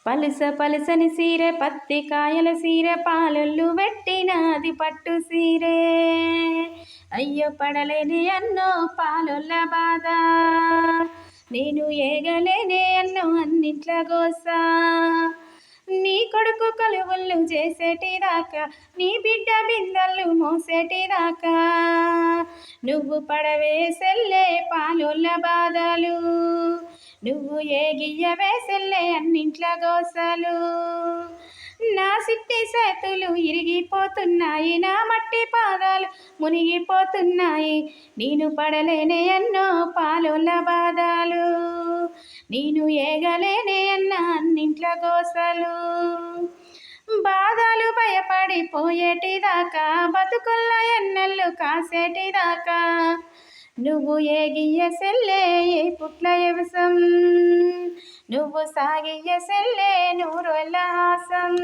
పలుస పలుసని సీరె పత్తి కాయల సీరె పాలొల్లు పెట్టినది పట్టు సీరే. అయ్యో పడలేని అన్నో పాలొల్ల బాధ, నేను ఏగలేనే అన్నో అన్నింట్ల గోసా. నీ కొడుకు కలువుళ్ళు చేసేటిదాకా, నీ బిడ్డ బిందెళ్ళు మోసేటిదాకా, నువ్వు పడవే సెల్లే పాలొల్ల బాధలు, నువ్వు ఏగియ్యవే సెల్లే అన్నింట్ల గోసలు. నా సిట్టి చేతులు ఇరిగిపోతున్నాయి, నా మట్టి పాదాలు మునిగిపోతున్నాయి, నేను పడలేనే అన్నో పాలొల్ల బాధలు, నేను ఏగలేనే అన్న అన్నింట్ల గోసలు. బాధలు భయపడిపోయేటిదాకా, బతుకుల్ల ఎన్నెళ్ళు కాసేటిదాకా, నువ్వు ఏగియ్య సెల్లే ఏ పుట్ల యవసం, నువ్వు సాగియ్య సెల్లే నూరేళ్ళ హాసం.